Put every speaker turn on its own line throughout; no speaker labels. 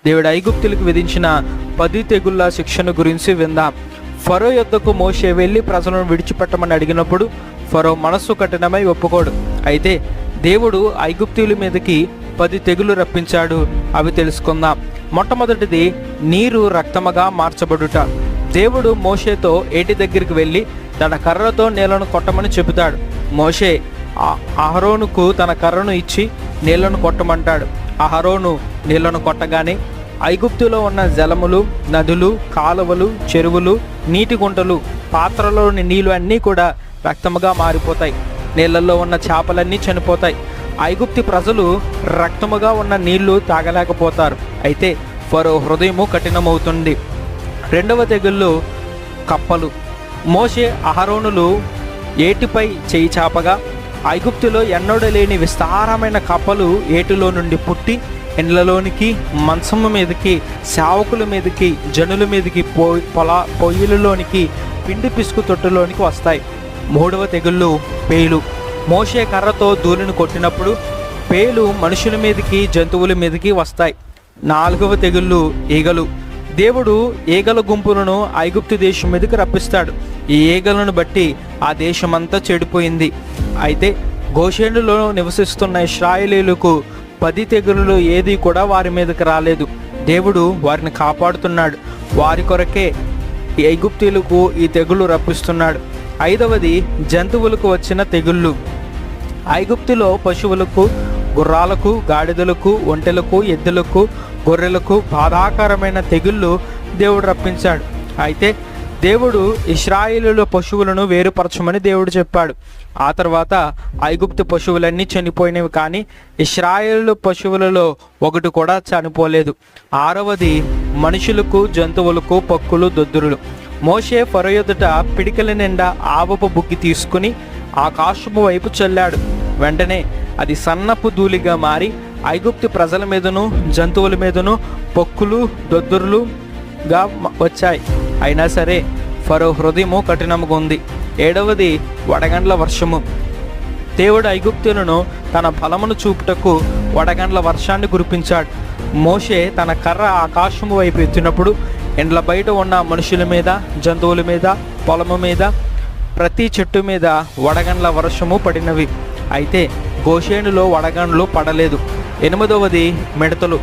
దేవుడు ఐగుప్తులకు విధించిన 10 తెగుళ్ళ శిక్షణ గురించి విందాం. ఫరో యొద్దకు మోషే వెళ్ళి ప్రజలను విడిచిపెట్టమని అడిగినప్పుడు ఫరో మనస్సు కఠినమై ఒప్పుకోడు. అయితే దేవుడు ఐగుప్తీయుల మీదకి 10 తెగులు రప్పించాడు. అవి తెలుసుకుందాం. మొట్టమొదటిది నీరు రక్తముగా మార్చబడుట. దేవుడు మోషేతో ఏటి దగ్గరికి వెళ్ళి తన కర్రతో నీళ్లను కొట్టమని చెబుతాడు. మోషే అహరోనుకు తన కర్రను ఇచ్చి నీళ్లను కొట్టమంటాడు. అహరోను నీళ్లను కొట్టగానే ఐగుప్తులో ఉన్న జలములు, నదులు, కాలువలు, చెరువులు, నీటి గుంటలు, పాత్రలోని నీళ్లు అన్నీ కూడా రక్తముగా మారిపోతాయి. నీళ్లలో ఉన్న చేపలన్నీ చనిపోతాయి. ఐగుప్తి ప్రజలు రక్తముగా ఉన్న నీళ్లు తాగలేకపోతారు. అయితే ఫరో హృదయము కఠినమవుతుంది. రెండవ తెగుళ్ళు కప్పలు. మోషే అహరోనులు ఏటిపై చేయి చాపగా ఐగుప్తులో ఎన్నడూ లేని విస్తారమైన కప్పలు ఏటిలో నుండి పుట్టి ఇండ్లలోనికి, మంచము మీదకి, సేవకుల మీదకి, జనుల మీదకి, పొయ్యిలలోనికి, పిండి పిసుకు తొట్టులోనికి వస్తాయి. మూడవ తెగుళ్ళు పేలు. మోషే కర్రతో ధూళిని కొట్టినప్పుడు పేలు మనుషుల మీదకి, జంతువుల మీదకి వస్తాయి. నాలుగవ తెగుళ్ళు ఈగలు. దేవుడు ఈగల గుంపులను ఐగుప్తు దేశం మీదకి రప్పిస్తాడు. ఈ ఈగలను బట్టి ఆ దేశమంతా చెడిపోయింది. అయితే గోషేనులో నివసిస్తున్న ఇశ్రాయేలీయులకు 10 తెగులు ఏది కూడా వారి మీదకి రాలేదు. దేవుడు వారిని కాపాడుతున్నాడు. వారి కొరకే ఐగుప్తీయులకు ఈ తెగులు రప్పిస్తున్నాడు. ఐదవది జంతువులకు వచ్చిన తెగుళ్ళు. ఐగుప్తులో పశువులకు, గుర్రాలకు, గాడిదలకు, ఒంటెలకు, ఎద్దులకు, గొర్రెలకు బాధాకరమైన తెగుళ్ళు దేవుడు రప్పించాడు. అయితే దేవుడు ఇశ్రాయేలుల పశువులను వేరుపరచమని దేవుడు చెప్పాడు. ఆ తర్వాత ఐగుప్తు పశువులన్నీ చనిపోయినవి, కానీ ఇశ్రాయేలు పశువులలో ఒకటి కూడా చనిపోలేదు. ఆరవది మనుషులకు, జంతువులకు, పక్కులు, దొద్దురులు. మోషే ఫరో ఎదుట పిడికిల నిండా ఆవపు బుగ్గి తీసుకుని ఆకాశము వైపు చల్లాడు. వెంటనే అది సన్నపు ధూళిగా మారి ఐగుప్తు ప్రజల మీదను, జంతువుల మీదను పక్కులు, దొద్దురులుగా వచ్చాయి. అయినా సరే ఫరో హృదయము కఠినముగా ఉంది. ఏడవది వడగండ్ల వర్షము. దేవుడు ఐగుప్తులను తన బలమును చూపుటకు వడగండ్ల వర్షాన్ని కురిపించాడు. మోషే తన కర్ర ఆకాశము వైపు ఎత్తినప్పుడు ఇండ్ల బయట ఉన్న మనుషుల మీద, జంతువుల మీద, పొలము మీద, ప్రతి చెట్టు మీద వడగండ్ల వర్షము పడినవి. అయితే గోషేనులో వడగండ్లు పడలేదు. ఎనిమిదవది మిడతలు.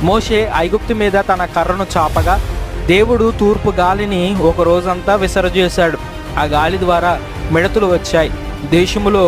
మోషే ఐగుప్తు మీద తన కర్రను చాపగా దేవుడు తూర్పు గాలిని ఒక రోజంతా విసరజేశాడు. ఆ గాలి ద్వారా మిడతలు వచ్చాయి. దేశములో